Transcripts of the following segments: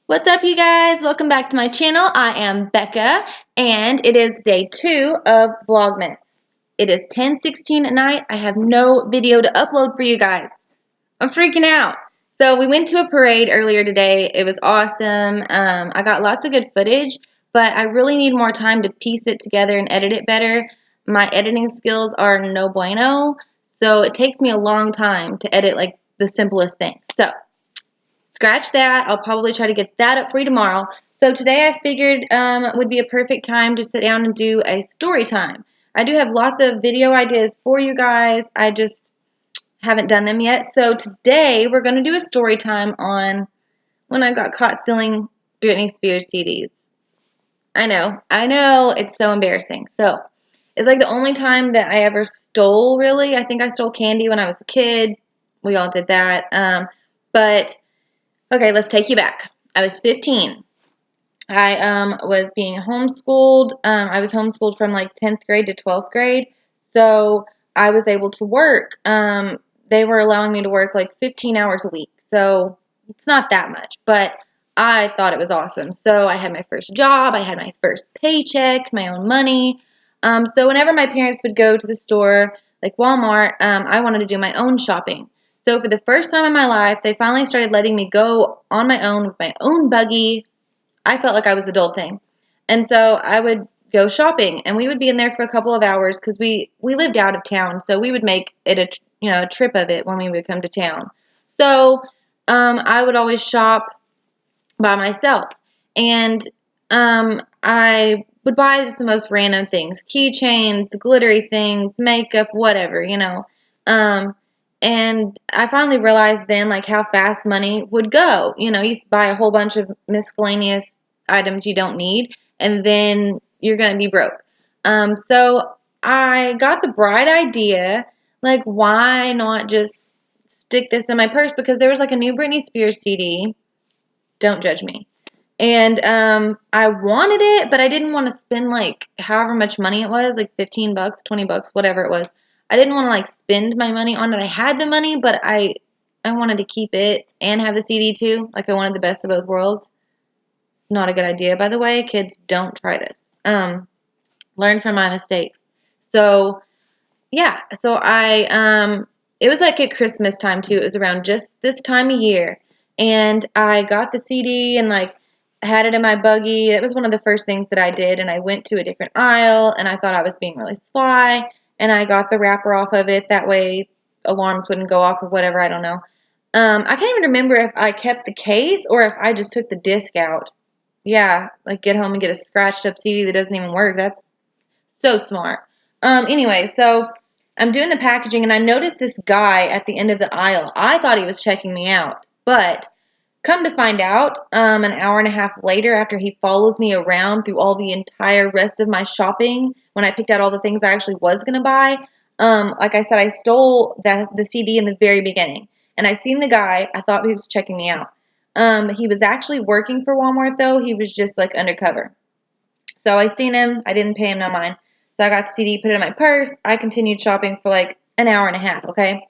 What's up, you guys? Welcome back to my channel. I am Becca, and it is day 2 of Vlogmas. It is 10:16 at night. I have no video to upload for you guys. I'm freaking out. So we went to a parade earlier today. It was awesome. I got lots of good footage, but I really need more time to piece it together and edit it better. My editing skills are no bueno, so it takes me a long time to edit like the simplest thing. So scratch that. I'll probably try to get that up for you tomorrow. So today I figured would be a perfect time to sit down and do a story time. I do have lots of video ideas for you guys. I just haven't done them yet. So today we're going to do a story time on when I got caught stealing Britney Spears C.D.s. I know, it's so embarrassing. So it's like the only time that I ever stole, really. I think I stole candy when I was a kid. We all did that. But okay, let's take you back. I was 15. I was being homeschooled. I was homeschooled from like 10th grade to 12th grade. So I was able to work. They were allowing me to work like 15 hours a week. So it's not that much, but I thought it was awesome. So I had my first job. I had my first paycheck, my own money. So whenever my parents would go to the store, like Wal-Mart, I wanted to do my own shopping. So for the first time in my life, they finally started letting me go on my own with my own buggy. I felt like I was adulting. And so I would go shopping, and we would be in there for a couple of hours because we lived out of town. So we would make it a trip of it when we would come to town. So I would always shop by myself. And I would buy just the most random things. Keychains, glittery things, makeup, whatever, and I finally realized then, like, how fast money would go. You buy a whole bunch of miscellaneous items you don't need, and then you're going to be broke. So I got the bright idea, like, why not just stick this in my purse? Because there was, like, a new Britney Spears CD. Don't judge me. And I wanted it, but I didn't want to spend, like, however much money it was, like 15 bucks, 20 bucks, whatever it was. I didn't want to, like, spend my money on it. I had the money, but I wanted to keep it and have the CD too. Like, I wanted the best of both worlds. Not a good idea, by the way. Kids, don't try this. Learn from my mistakes. So, yeah. So it was like at Christmas time too. It was around just this time of year. And I got the CD and, like, had it in my buggy. It was one of the first things that I did. And I went to a different aisle, and I thought I was being really sly. And I got the wrapper off of it. That way alarms wouldn't go off or whatever. I don't know. I can't even remember if I kept the case or if I just took the disc out. Yeah, like, get home and get a scratched up CD that doesn't even work. That's so smart. Anyway, so I'm doing the packaging, and I noticed this guy at the end of the aisle. I thought he was checking me out, but come to find out, an hour and a half later, after he follows me around through all the entire rest of my shopping, when I picked out all the things I actually was going to buy, like I said, I stole the CD in the very beginning. And I seen the guy. I thought he was checking me out. He was actually working for Walmart, though. He was just, like, undercover. So I seen him. I didn't pay him no mind. So I got the CD, put it in my purse. I continued shopping for, like, an hour and a half, okay?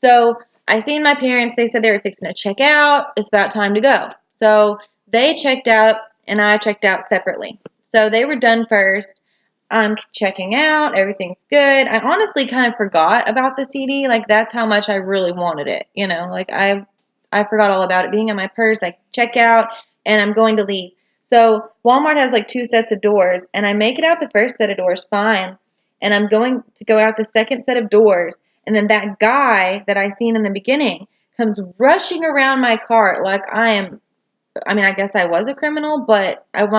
So I seen my parents. They said they were fixing to check out. It's about time to go. So they checked out, and I checked out separately. So they were done first. I'm checking out. Everything's good. I honestly kind of forgot about the CD. Like, that's how much I really wanted it. Like, I forgot all about it being in my purse. I check out, and I'm going to leave. So Walmart has, like, 2 sets of doors, and I make it out the first set of doors fine. And I'm going to go out the second set of doors. And then that guy that I seen in the beginning comes rushing around my cart like I guess I was a criminal, but I'm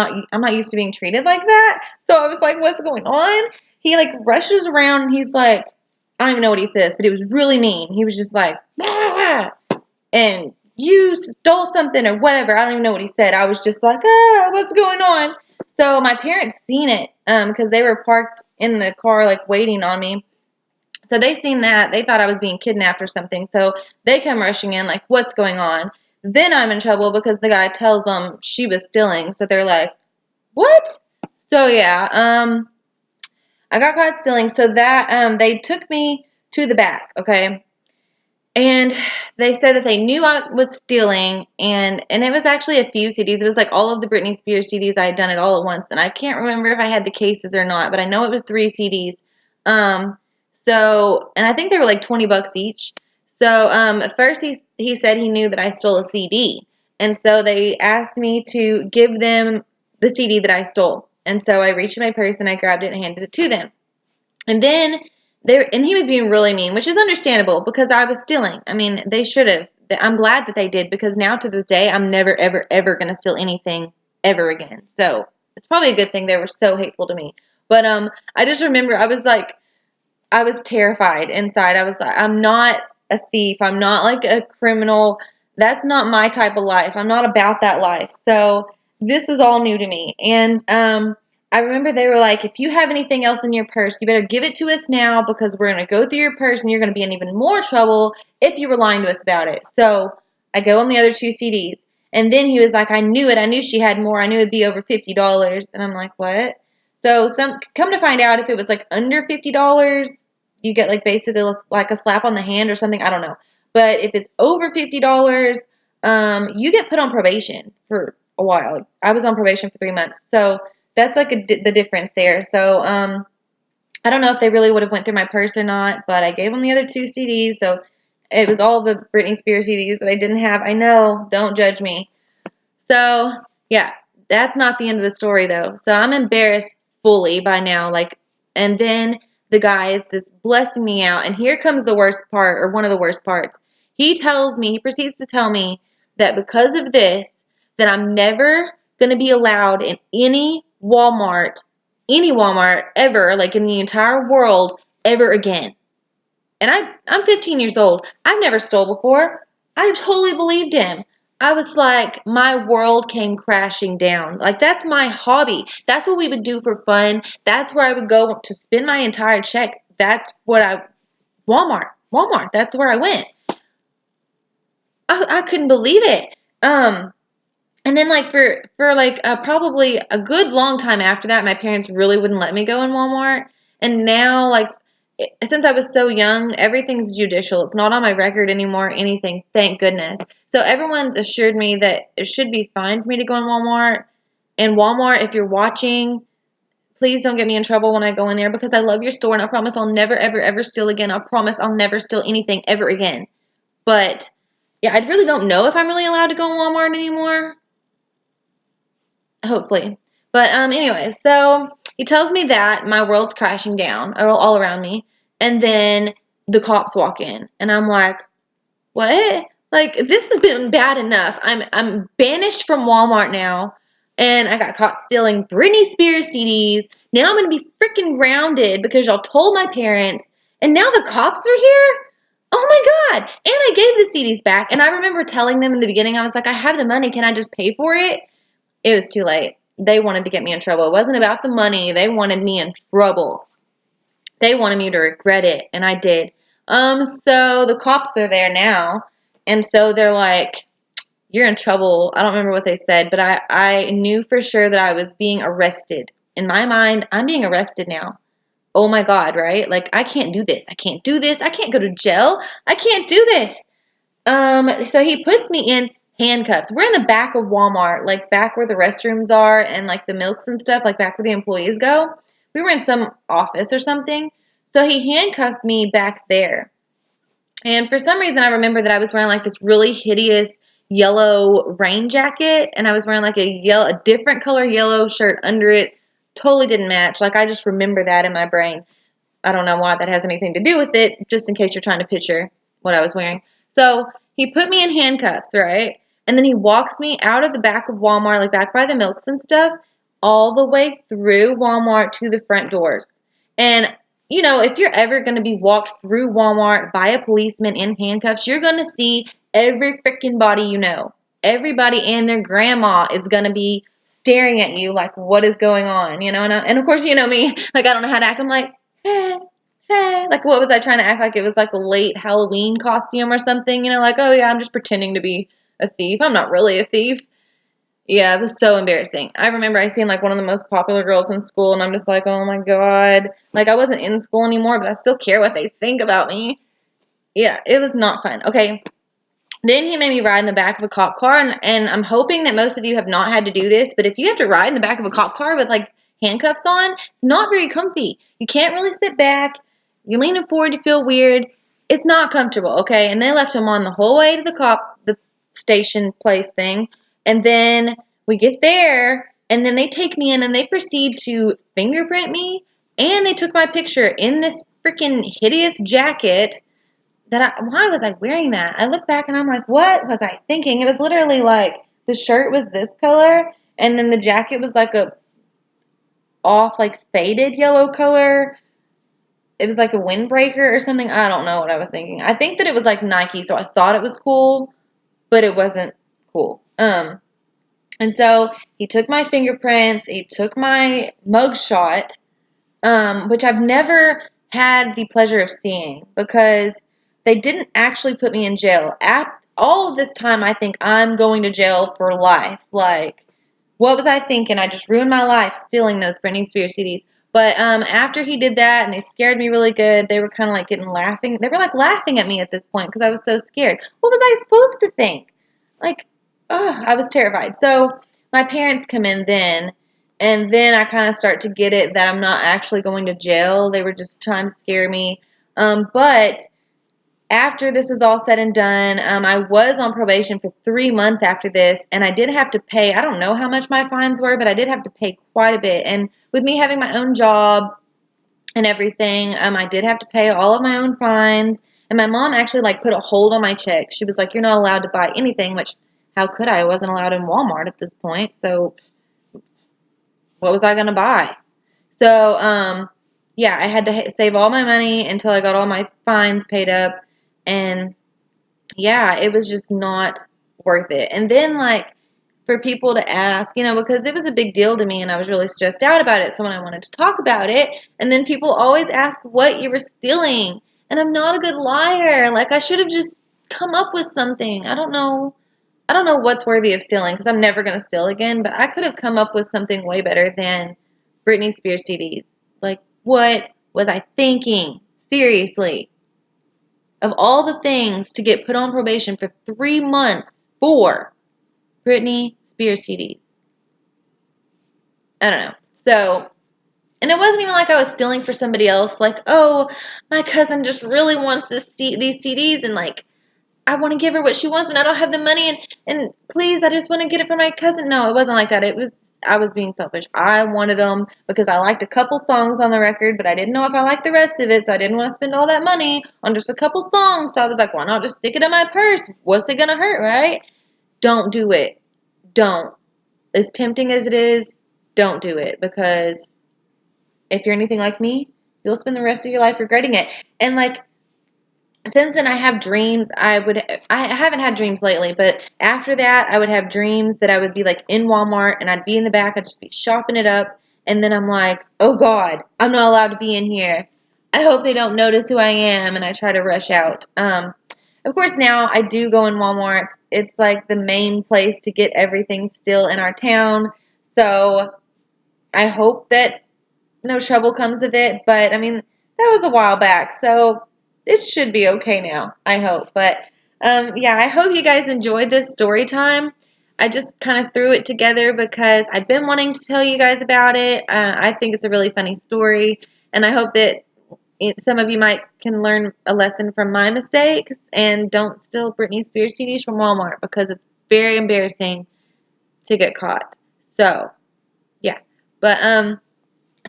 not used to being treated like that. So I was like, what's going on? He, like, rushes around, and he's like, I don't even know what he says, but it was really mean. He was just like, ah, and you stole something or whatever. I don't even know what he said. I was just like, what's going on? So my parents seen it because they were parked in the car, like, waiting on me. So they seen that. They thought I was being kidnapped or something. So they come rushing in like, what's going on? Then I'm in trouble because the guy tells them she was stealing. So they're like, what? So yeah, I got caught stealing. So that they took me to the back, okay? And they said that they knew I was stealing, and it was actually a few CDs. It was like all of the Britney Spears CDs. I had done it all at once, and I can't remember if I had the cases or not, but I know it was 3 CDs. Um, and I think they were like $20 each. So, at first he said he knew that I stole a CD, and so they asked me to give them the CD that I stole. And so I reached in my purse and I grabbed it and handed it to them. And then he was being really mean, which is understandable because I was stealing. I mean, they should have. I'm glad that they did, because now to this day, I'm never, ever, ever going to steal anything ever again. So it's probably a good thing they were so hateful to me. But I just remember I was terrified inside. I was like, I'm not a thief. I'm not like a criminal. That's not my type of life. I'm not about that life. So this is all new to me. And I remember they were like, if you have anything else in your purse, you better give it to us now, because we're going to go through your purse and you're going to be in even more trouble if you were lying to us about it. So I go on the other 2 CDs. And then he was like, I knew it. I knew she had more. I knew it'd be over $50. And I'm like, what? So come to find out, if it was like under $50, you get like basically like a slap on the hand or something. I don't know. But if it's over $50, you get put on probation for a while. Like, I was on probation for 3 months. So that's like the difference there. So I don't know if they really would have went through my purse or not, but I gave them the other 2 CDs. So it was all the Britney Spears CDs that I didn't have. I know. Don't judge me. So, yeah, that's not the end of the story, though. So I'm embarrassed fully by now. And then the guy is just blessing me out. And here comes the worst part, or one of the worst parts. He proceeds to tell me that because of this, that I'm never going to be allowed in any Walmart ever, like in the entire world, ever again. And I'm 15 years old. I've never stole before. I totally believed him. I was like, my world came crashing down. Like, that's my hobby. That's what we would do for fun. That's where I would go to spend my entire check. Walmart. That's where I went. I couldn't believe it. And then like for like probably a good long time after that, my parents really wouldn't let me go in Walmart. And now, like, since I was so young, everything's judicial. It's not on my record anymore, anything, thank goodness. So everyone's assured me that it should be fine for me to go in Walmart. And Walmart, if you're watching, please don't get me in trouble when I go in there, because I love your store and I promise I'll never, ever, ever steal again. I promise I'll never steal anything ever again. But yeah, I really don't know if I'm really allowed to go in Walmart anymore. Hopefully. But anyway, so he tells me that my world's crashing down all around me, and then the cops walk in, and I'm like, what? Like, this has been bad enough. I'm banished from Walmart now, and I got caught stealing Britney Spears CDs. Now I'm gonna be freaking grounded because y'all told my parents, and now the cops are here? Oh my God. And I gave the CDs back, and I remember telling them in the beginning, I was like, I have the money, can I just pay for it? It was too late. They wanted to get me in trouble. It wasn't about the money. They wanted me in trouble. They wanted me to regret it, and I did. So the cops are there now, and so they're like, you're in trouble. I don't remember what they said, but I knew for sure that I was being arrested. In my mind, I'm being arrested now. Oh my God, right? Like, I can't do this. I can't do this. I can't go to jail. I can't do this. So he puts me in handcuffs. We're in the back of Walmart, like back where the restrooms are and like the milks and stuff, like back where the employees go. We were in some office or something. So he handcuffed me back there. And for some reason, I remember that I was wearing like this really hideous yellow rain jacket, and I was wearing like a different color yellow shirt under it. Totally didn't match. Like, I just remember that in my brain. I don't know why that has anything to do with it, just in case you're trying to picture what I was wearing. So he put me in handcuffs, right? And then he walks me out of the back of Walmart, like back by the milks and stuff, all the way through Walmart to the front doors. And, you know, if you're ever going to be walked through Walmart by a policeman in handcuffs, you're going to see every freaking body you know. Everybody and their grandma is going to be staring at you like, what is going on? You know, and of course, you know me, like, I don't know how to act. I'm like, hey, like, what was I trying to act like? It was like a late Halloween costume or something, you know, like, oh yeah, I'm just pretending to be a thief. I'm not really a thief. Yeah, it was so embarrassing. I remember I seen like one of the most popular girls in school, and I'm just like, oh my God. Like, I wasn't in school anymore, but I still care what they think about me. Yeah, it was not fun. Okay. Then he made me ride in the back of a cop car, and I'm hoping that most of you have not had to do this, but if you have to ride in the back of a cop car with, like, handcuffs on, it's not very comfy. You can't really sit back. You're leaning forward, you feel weird. It's not comfortable, okay? And they left him on the whole way to the station place thing, and then we get there, and then they take me in, and they proceed to fingerprint me, and they took my picture in this freaking hideous jacket why was I wearing that? I look back and I'm like, what was I thinking? It was literally like the shirt was this color and then the jacket was like a off like faded yellow color. It was like a windbreaker or something. I don't know what I was thinking. I think that it was like Nike, so I thought it was cool, but it wasn't cool. And so he took my fingerprints, he took my mugshot, which I've never had the pleasure of seeing because they didn't actually put me in jail. At all of this time, I think I'm going to jail for life. Like, what was I thinking? I just ruined my life stealing those Britney Spears C.D.s. But after he did that and they scared me really good, they were kind of like laughing. They were like laughing at me at this point because I was so scared. What was I supposed to think? Like, I was terrified. So my parents come in then, and then I kind of start to get it that I'm not actually going to jail. They were just trying to scare me. But after this was all said and done, I was on probation for 3 months after this, and I did have to pay, I don't know how much my fines were, but I did have to pay quite a bit. And with me having my own job and everything, I did have to pay all of my own fines. And my mom actually, like, put a hold on my check. She was like, you're not allowed to buy anything, which, how could I? I wasn't allowed in Walmart at this point, so what was I going to buy? So, yeah, I had to save all my money until I got all my fines paid up. And, yeah, it was just not worth it. And then, like, for people to ask, because it was a big deal to me and I was really stressed out about it. So when I wanted to talk about it, and then people always ask what you were stealing. And I'm not a good liar. Like, I should have just come up with something. I don't know what's worthy of stealing because I'm never going to steal again, but I could have come up with something way better than Britney Spears C.D.s. Like, what was I thinking? Seriously. Of all the things to get put on probation for 3 months for Britney Spears C.D.s. I don't know. So, and it wasn't even like I was stealing for somebody else. Like, oh, my cousin just really wants these CDs and, like, I want to give her what she wants and I don't have the money and please, I just want to get it for my cousin. No, it wasn't like that. I was being selfish. I wanted them because I liked a couple songs on the record, but I didn't know if I liked the rest of it, so I didn't want to spend all that money on just a couple songs. So I was like, why not just stick it in my purse? What's it going to hurt, right? Don't do it. Don't. As tempting as it is, don't do it because if you're anything like me, you'll spend the rest of your life regretting it. And, like, since then I have dreams. I haven't had dreams lately, but after that I would have dreams that I would be like in Walmart and I'd be in the back, I'd just be shopping it up, and then I'm like, oh God, I'm not allowed to be in here. I hope they don't notice who I am, and I try to rush out. Of course now I do go in Walmart. It's like the main place to get everything still in our town. So I hope that no trouble comes of it, but I mean, that was a while back, so it should be okay now, I hope. But yeah, I hope you guys enjoyed this story time. I just kind of threw it together because I've been wanting to tell you guys about it. I think it's a really funny story, and I hope that some of you can learn a lesson from my mistakes and don't steal Britney Spears CDs from Walmart because it's very embarrassing to get caught. So, yeah. But,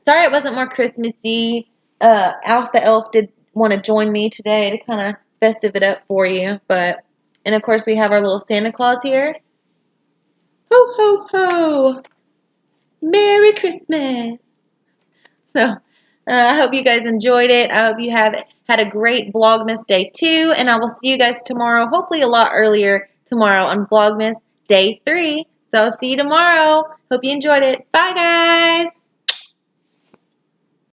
sorry it wasn't more Christmassy. Alf the Elf did want to join me today to kind of festive it up for you. And of course we have our little Santa Claus here. Ho, ho, ho. Merry Christmas. So, I hope you guys enjoyed it. I hope you have had a great Vlogmas Day 2. And I will see you guys tomorrow, hopefully a lot earlier tomorrow on Vlogmas Day 3. So I'll see you tomorrow. Hope you enjoyed it. Bye, guys.